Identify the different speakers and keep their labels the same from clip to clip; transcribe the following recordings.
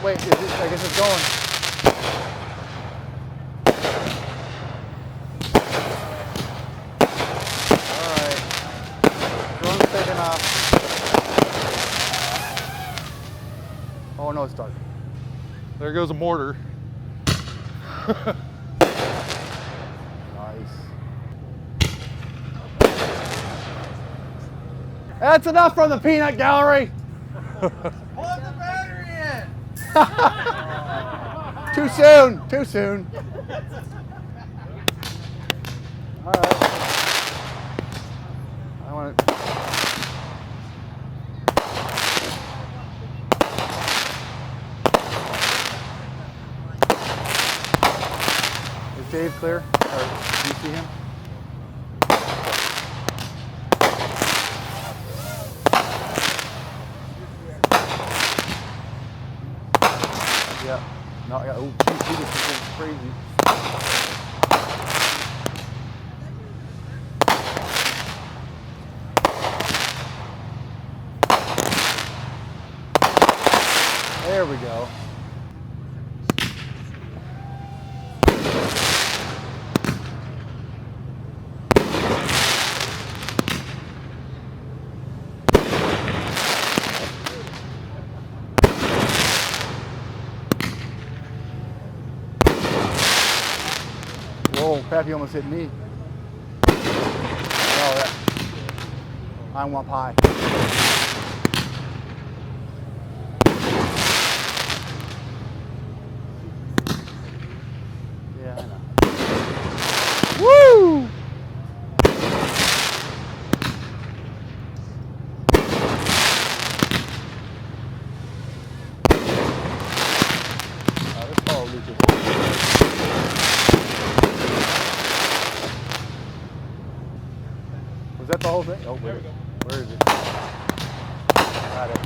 Speaker 1: wait, I guess it's going. Alright. Drone's taking off. Oh no, it's dark.
Speaker 2: There goes a mortar.
Speaker 1: Nice. That's enough from the peanut gallery.
Speaker 3: Plug the battery in.
Speaker 1: Too soon. Too soon. All right. I want to. Is Dave clear? Or do you see him? Yeah. No, yeah. Oh, geez, this is crazy. There we go. Whoa, Pappy almost hit me. Oh, that. I want pie. Yeah, I know. Woo! Let's follow Lucas. Was that the whole thing? Oh, where is it? Got it.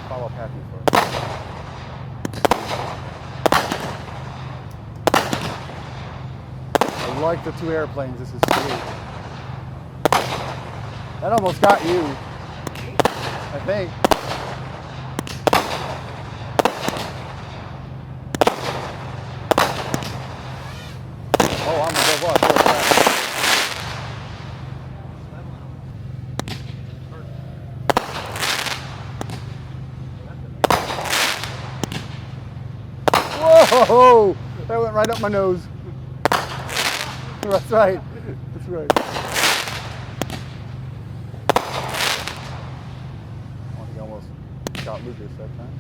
Speaker 1: Follow Pappy first. I like the two airplanes. This is sweet. That almost got you, I think. Oh, I'm gonna go up. Whoa! That went right up my nose. That's right. That's right. I think I almost got Lucas that time.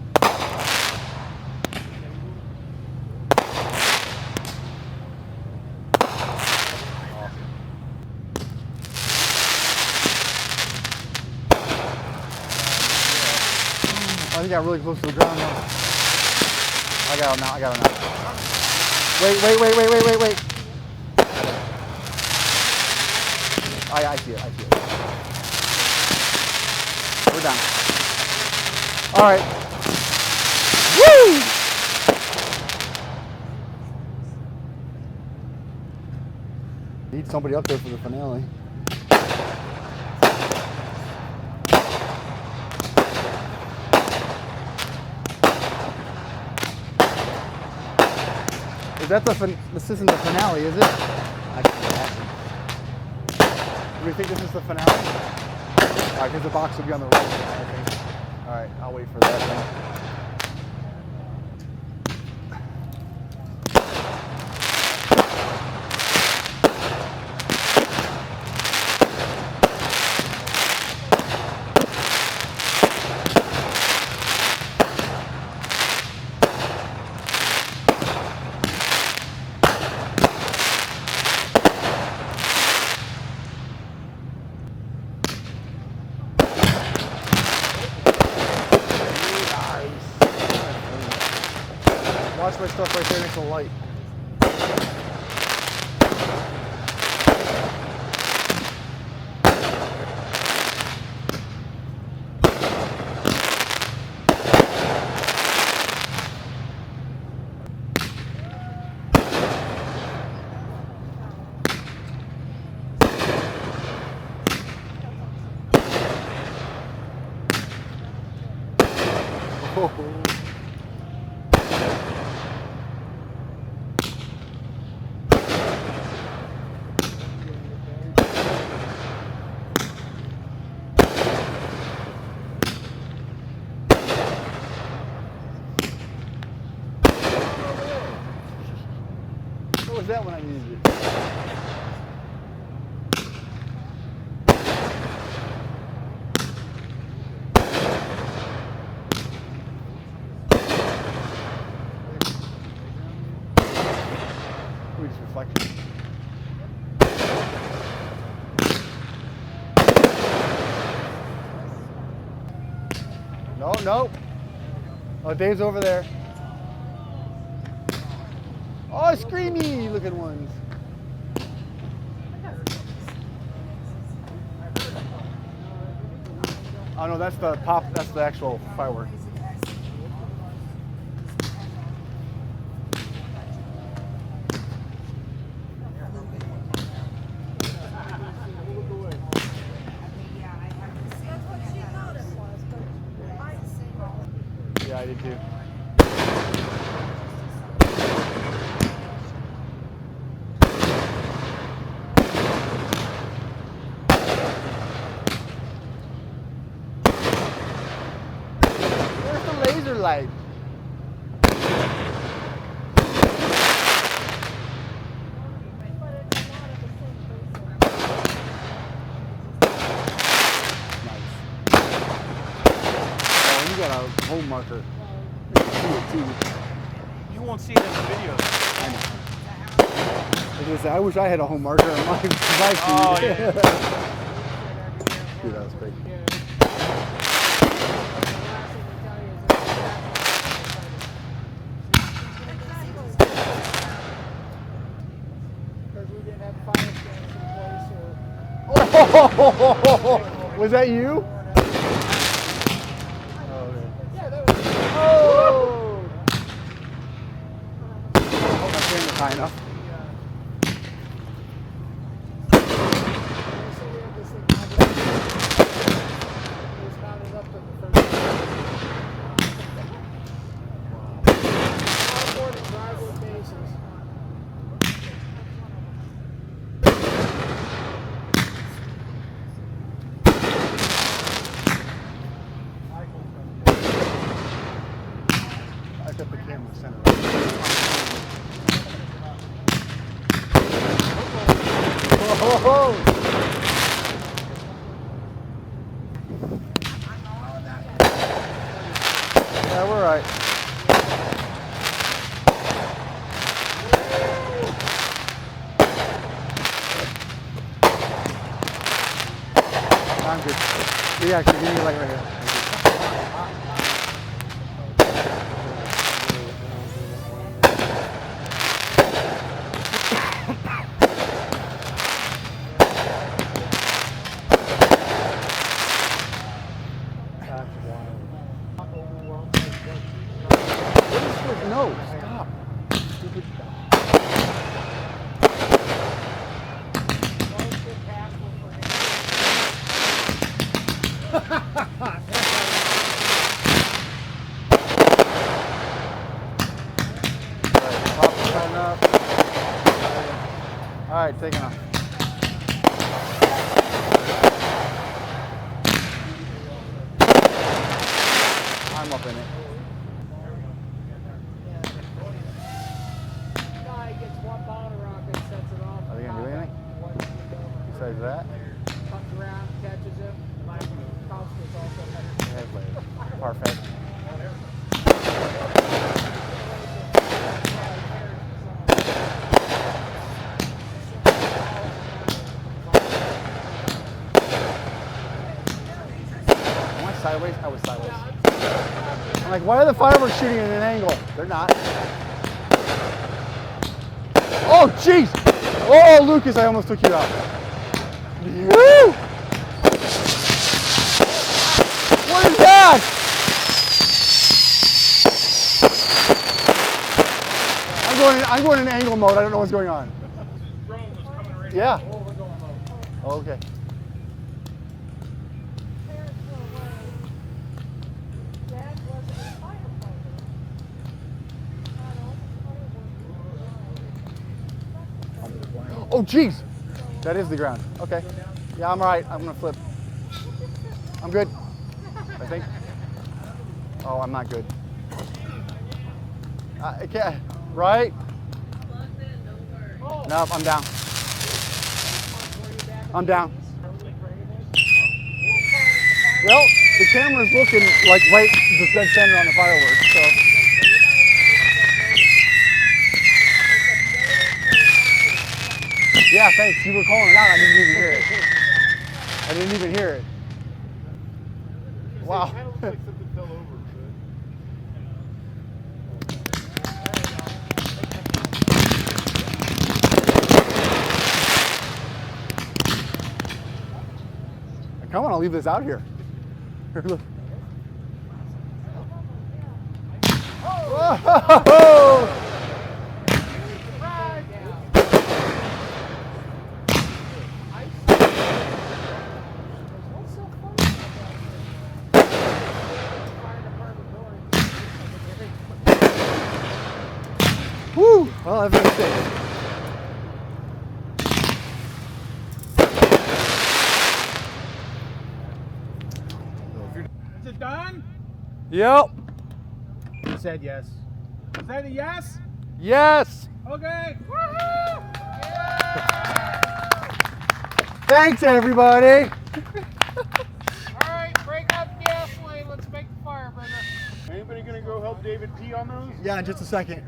Speaker 1: I think I got really close to the ground now. I got him now. Wait. I see it. We're done. All right. Woo! Need somebody up there for the finale. Is that this isn't the finale, is it? I can't imagine. Do we think this is the finale? Alright, because the box will be on the right, I think. Alright, I'll wait for that then. Watch my stuff right there next to the light. What was that when I needed it? Ooh, it's reflection. No, no. Oh, Dave's over there. Oh, screamy looking ones. Oh no, that's the pop, that's the actual firework. Yeah, I did too. Laser light. Nice. Oh, you got a home marker.
Speaker 3: You won't see it in the video.
Speaker 1: I wish I had a home marker on my device.
Speaker 3: Oh, yeah.
Speaker 1: Dude, that was great. Oh, was that you?
Speaker 3: Yeah, that was.
Speaker 1: Oh! I hope my camera's high enough. I got the camera center. Oh! Yeah, we're right. I'm good. Yeah, actually, give me a light right here. No, stop. Stupid. All right, taking off. I'm up in it. Are they gonna do anything? Besides that?
Speaker 3: Comes around, catches him. My house was also
Speaker 1: Headlight. Perfect. Am I sideways? I was sideways. I'm like, why are the fireworks shooting at an angle? They're not. Oh, jeez! Oh, Lucas, I almost took you out. Woo! What is that? I'm going in angle mode. I don't know what's going on. Yeah. Oh, okay.
Speaker 4: Dad wasn't
Speaker 1: Oh, jeez. That is the ground. Okay. Yeah, I'm all right. I'm going to flip. I'm good. I think. Oh, I'm not good. I can't. Right? Nope, I'm down. I'm down. Well, the camera's looking like right the dead center on the fireworks, so. Yeah, thanks. You were calling it out. I didn't even hear it. I didn't even hear it. Wow.
Speaker 4: It looks like something fell over.
Speaker 1: Come on, I'll leave this out here. Here, look. Whoa! Woo! Well, everything's safe.
Speaker 4: Is it done?
Speaker 1: Yep.
Speaker 4: You said yes. Is that a yes?
Speaker 1: Yes.
Speaker 4: Okay.
Speaker 1: Thanks, everybody.
Speaker 3: All right, break up the gasoline. Let's make the fire burner.
Speaker 4: Anybody gonna go help David pee on those?
Speaker 1: Yeah, in just a second.